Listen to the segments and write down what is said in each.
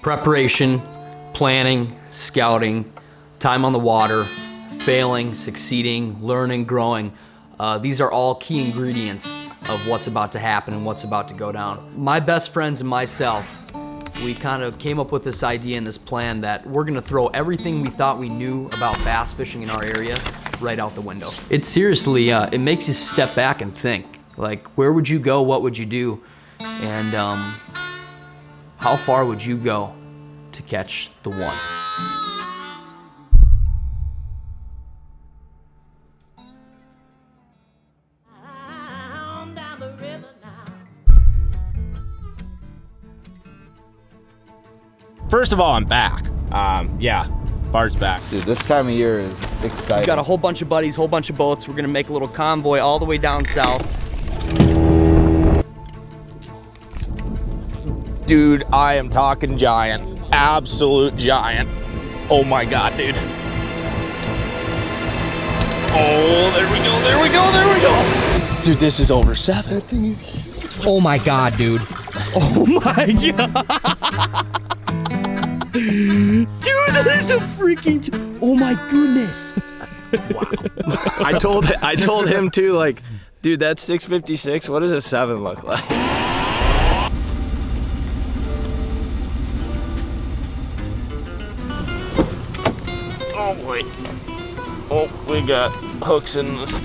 Preparation, planning, scouting, time on the water, failing, succeeding, learning, growing. These are all key ingredients of what's about to happen and what's about to go down. My best friends and myself, we kind of came up with this idea and this plan that we're gonna throw everything we thought we knew about bass fishing in our area right out the window. It seriously, it makes you step back and think, like, where would you go, what would you do, and how far would you go to catch the one? First of all, I'm back. Yeah, Bart's back. Dude, this time of year is exciting. We got a whole bunch of buddies, whole bunch of boats. We're gonna make a little convoy all the way down south. Dude, I am talking giant. Absolute giant. Oh my God, dude. Oh, there we go, there we go, there we go. Dude, this is over 7. That thing is huge. Oh my God, dude. Oh my God. Dude, that is a freaking, oh my goodness. Wow. I told him too, like, dude, that's 656. What does a 7 look like? Oh boy. Oh, we got hooks in this.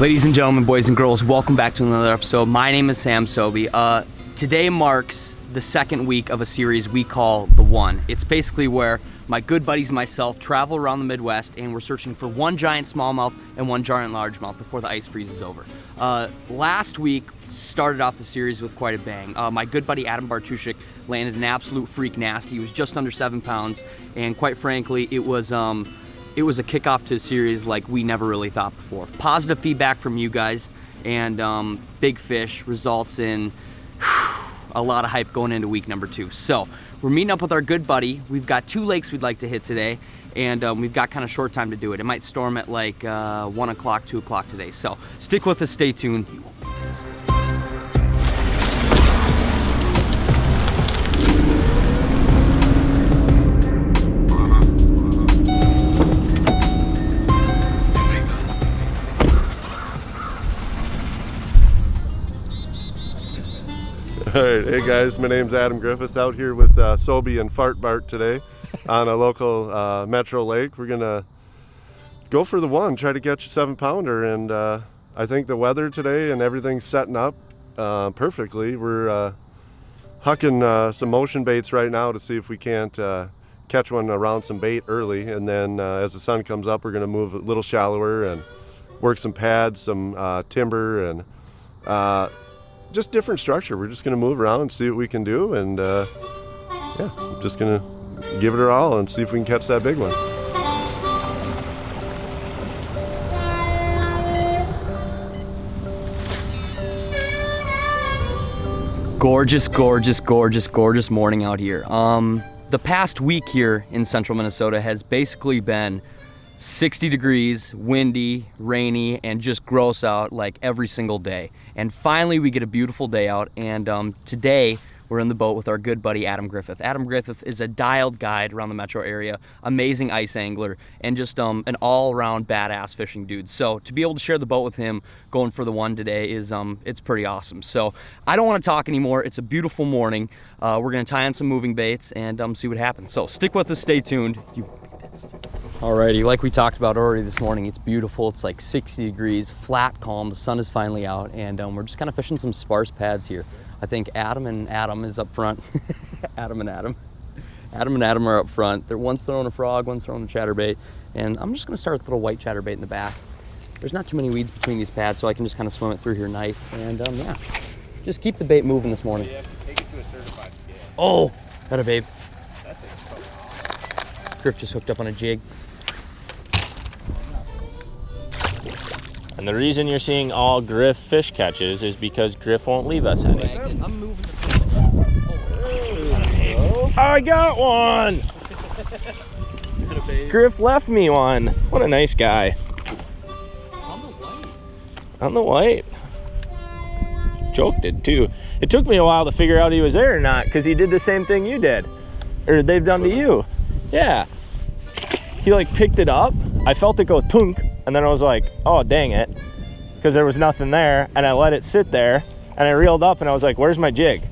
Ladies and gentlemen, boys and girls, welcome back to another episode. My name is Sam Sobi. Today marks the second week of a series we call The One. It's basically where my good buddies and myself travel around the Midwest and we're searching for one giant smallmouth and one giant largemouth before the ice freezes over. Last week started off the series with quite a bang. My good buddy Adambartusek landed an absolute freak nasty. He was just under 7 pounds, and quite frankly, it was a kickoff to a series like we never really thought before. Positive feedback from you guys, and big fish results in a lot of hype going into week number 2. So we're meeting up with our good buddy. We've got 2 lakes we'd like to hit today, and we've got kind of short time to do it. It might storm at like 1 o'clock, 2 o'clock today. So stick with us, stay tuned. All right, hey guys, my name's Adam Griffith, out here with Sobi and Bart today on a local metro lake. We're gonna go for the one, try to catch a 7-pounder, and I think the weather today and everything's setting up perfectly. We're hucking some motion baits right now to see if we can't catch one around some bait early, and then as the sun comes up, we're gonna move a little shallower and work some pads, some timber, and just different structure. We're just gonna move around and see what we can do, and yeah, just gonna give it our all and see if we can catch that big one. Gorgeous, gorgeous, gorgeous, gorgeous morning out here. The past week here in central Minnesota has basically been 60 degrees, windy, rainy, and just gross out like every single day. And finally we get a beautiful day out, and today we're in the boat with our good buddy Adam Griffith. Adam Griffith is a dialed guide around the metro area, amazing ice angler, and just an all-around badass fishing dude. So to be able to share the boat with him going for the one today is it's pretty awesome. So I don't want to talk anymore. It's a beautiful morning. We're gonna tie on some moving baits and see what happens. So stick with us, stay tuned. You won't be missed. Alrighty, like we talked about already this morning, it's beautiful. It's like 60 degrees, flat, calm. The sun is finally out, and we're just kind of fishing some sparse pads here. I think Adam and Adam is up front. Adam and Adam are up front. One's throwing a frog, one's throwing a chatterbait, and I'm just gonna start with a little white chatterbait in the back. There's not too many weeds between these pads, so I can just kind of swim it through here nice, and yeah, just keep the bait moving this morning. You have to take it to a certified scale. Oh, got a babe. That thing's tough. Griff just hooked up on a jig. And the reason you're seeing all Griff fish catches is because Griff won't leave us any. I'm moving. I got one! Griff left me one. What a nice guy. On the white. On the white. Joke did too. It took me a while to figure out he was there or not, because he did the same thing you did, or they've done to you. Yeah. He like picked it up. I felt it go tunk, and then I was like, oh, dang it. Because there was nothing there, and I let it sit there, and I reeled up, and I was like, where's my jig?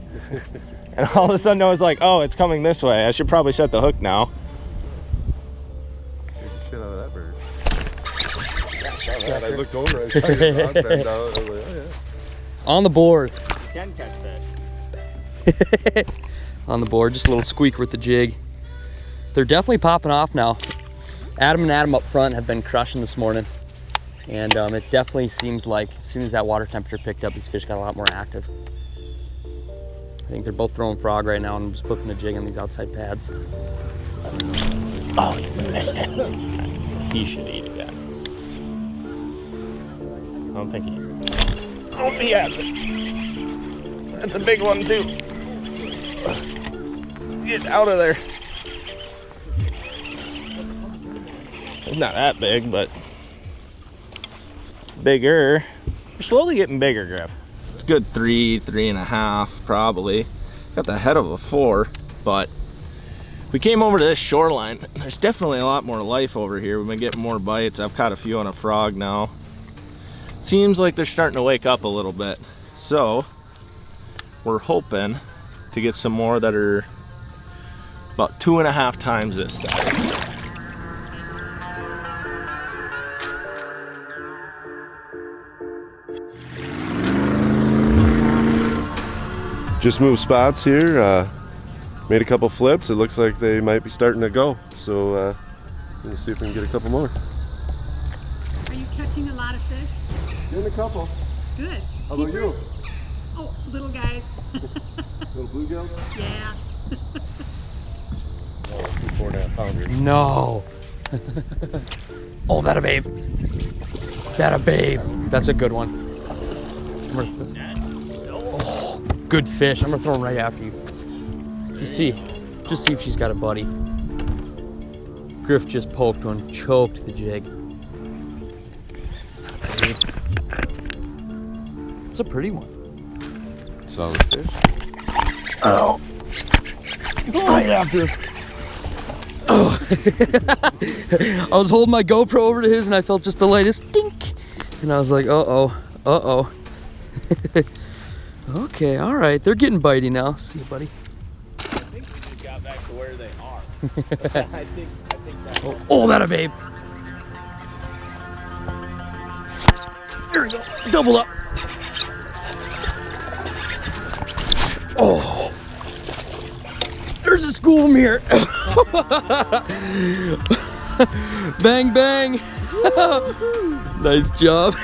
And all of a sudden I was like, oh, it's coming this way. I should probably set the hook now. Get the shit out of that bird. I looked over, I saw your rod bend down, I was like, oh yeah. On the board. You can catch fish. On the board, just a little squeak with the jig. They're definitely popping off now. Adam and Adam up front have been crushing this morning. And it definitely seems like as soon as that water temperature picked up, these fish got a lot more active. I think they're both throwing frog right now, and I'm just flipping the jig on these outside pads. Oh, you missed it. He should eat again. I don't think he... Oh, he has it. That's a big one, too. Get out of there. It's not that big, but bigger. We're slowly getting bigger, Griff. It's good 3.5 probably. Got the head of a 4, but we came over to this shoreline. There's definitely a lot more life over here. We've been getting more bites. I've caught a few on a frog now. Seems like they're starting to wake up a little bit. So we're hoping to get some more that are about 2.5 times this size. Just moved spots here, made a couple flips. It looks like they might be starting to go. So we'll see if we can get a couple more. Are you catching a lot of fish? Getting a couple. Good. How about you? Oh, little guys. Little bluegill? Yeah. Oh, 4.5 pounder. No. Oh, that a babe. That a babe. That's a good one. Oh, good fish. I'm gonna throw him right after you. Just see if she's got a buddy. Griff just poked one, choked the jig. It's a pretty one. Solid fish. Oh. Right after. Oh. I was holding my GoPro over to his and I felt just the lightest dink. And I was like, uh-oh, uh-oh. Okay, all right. They're getting bitey now. See you, buddy. I think we just got back to where they are. I think that. Oh, that a babe. There we go. Double up. Oh. There's a school of them here. Bang, bang. Nice job.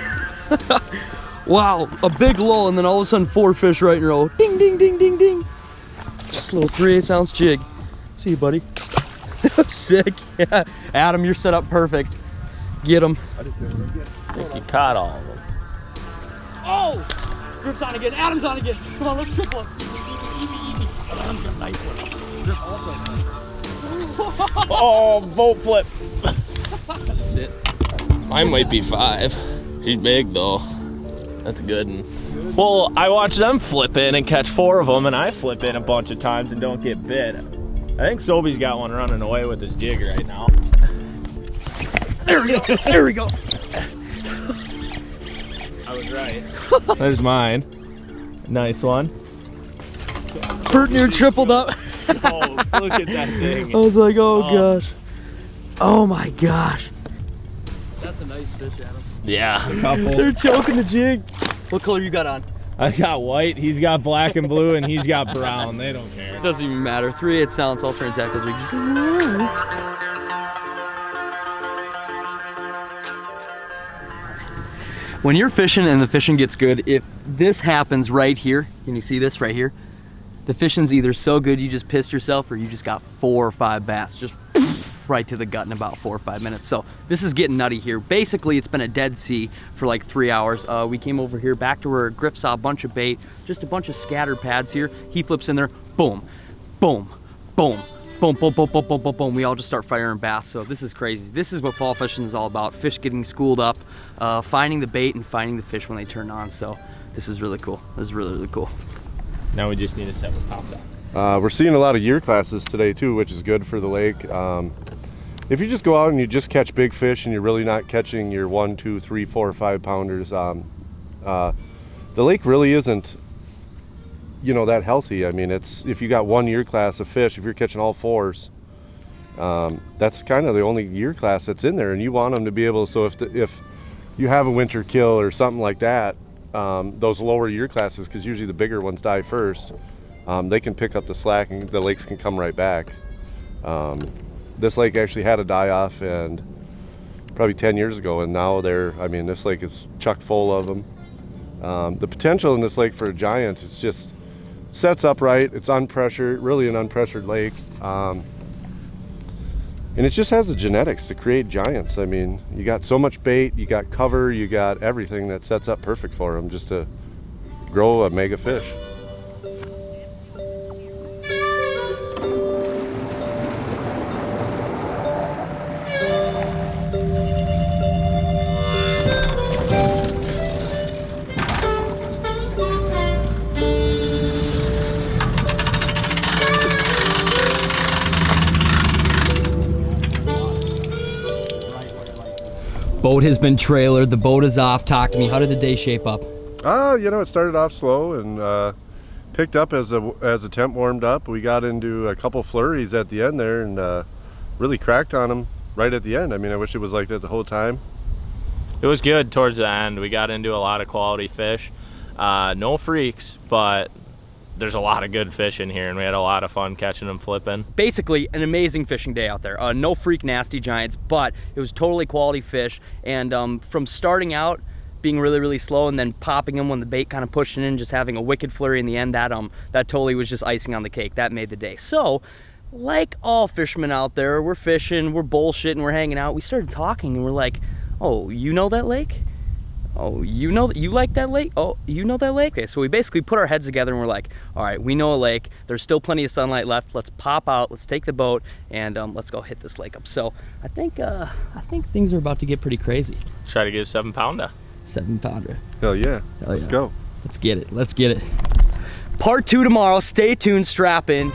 Wow, a big lull, and then all of a sudden 4 fish right in a row. Ding, ding, ding, ding, ding. Just a little 3/8 ounce jig. See you, buddy. Sick. Yeah. Adam, you're set up perfect. Get him. I think you caught all of them. Oh! Griff's on again. Adam's on again. Come on, let's triple him. Adam's got a nice one. Griff also. Oh, boat flip. That's it. Mine might be 5. He's big though. That's a good one. Well, I watch them flip in and catch 4 of them, and I flip in a bunch of times and don't get bit. I think Sobi's got one running away with his jig right now. There we go. There we go. I was right. There's mine. Nice one. Pert near tripled up. Oh, look at that thing. I was like, oh gosh. Oh my gosh. That's a nice fish, Adam. Yeah, a couple. They're choking the jig. What color you got on? I got white, he's got black and blue, and he's got brown. They don't care. It doesn't even matter. 3/8 ounce all transactional jig. When you're fishing and the fishing gets good, if this happens right here, can you see this right here? The fishing's either so good you just pissed yourself, or you just got 4 or 5 bass just right to the gut in about 4 or 5 minutes. So this is getting nutty here. Basically, it's been a dead sea for like 3 hours. We came over here back to where Griff saw a bunch of bait, just a bunch of scattered pads here. He flips in there, boom, boom, boom, boom, boom, boom, boom, boom, boom, boom. We all just start firing bass. So this is crazy. This is what fall fishing is all about. Fish getting schooled up, finding the bait and finding the fish when they turn on. So this is really cool. This is really, really cool. Now we just need a 7 pounder. We're seeing a lot of year classes today too, which is good for the lake. If you just go out and you just catch big fish and you're really not catching your 1, 2, 3, 4, 5 pounders, the lake really isn't, you know, that healthy. I mean, it's, if you got 1 year class of fish, if you're catching all 4s, that's kind of the only year class that's in there, and you want them to be able, so if you have a winter kill or something like that, those lower year classes, because usually the bigger ones die first, they can pick up the slack and the lakes can come right back. This lake actually had a die-off and probably 10 years ago, and now I mean, this lake is chock full of them. The potential in this lake for a giant, it's just sets up right, it's unpressured, really an unpressured lake. And it just has the genetics to create giants. I mean, you got so much bait, you got cover, you got everything that sets up perfect for them just to grow a mega fish. Boat has been trailered, the boat is off. Talk to me, how did the day shape up? You know, it started off slow and picked up as the temp warmed up. We got into a couple flurries at the end there and really cracked on them right at the end. I mean, I wish it was like that the whole time. It was good towards the end. We got into a lot of quality fish. No freaks, but there's a lot of good fish in here, and we had a lot of fun catching them flipping. Basically, an amazing fishing day out there. No freak nasty giants, but it was totally quality fish. And from starting out, being really, really slow, and then popping them when the bait kind of pushing in, just having a wicked flurry in the end, that totally was just icing on the cake. That made the day. So, like all fishermen out there, we're fishing, we're bullshitting, we're hanging out. We started talking, and we're like, oh, you know that lake? Oh, you like that lake? Oh, you know that lake? Okay, so we basically put our heads together and we're like, all right, we know a lake. There's still plenty of sunlight left. Let's pop out, let's take the boat, and let's go hit this lake up. So I think things are about to get pretty crazy. Try to get a 7 pounder. 7 pounder. Hell yeah, Hell let's yeah. go. Let's get it, let's get it. Part 2 tomorrow, stay tuned, strap in.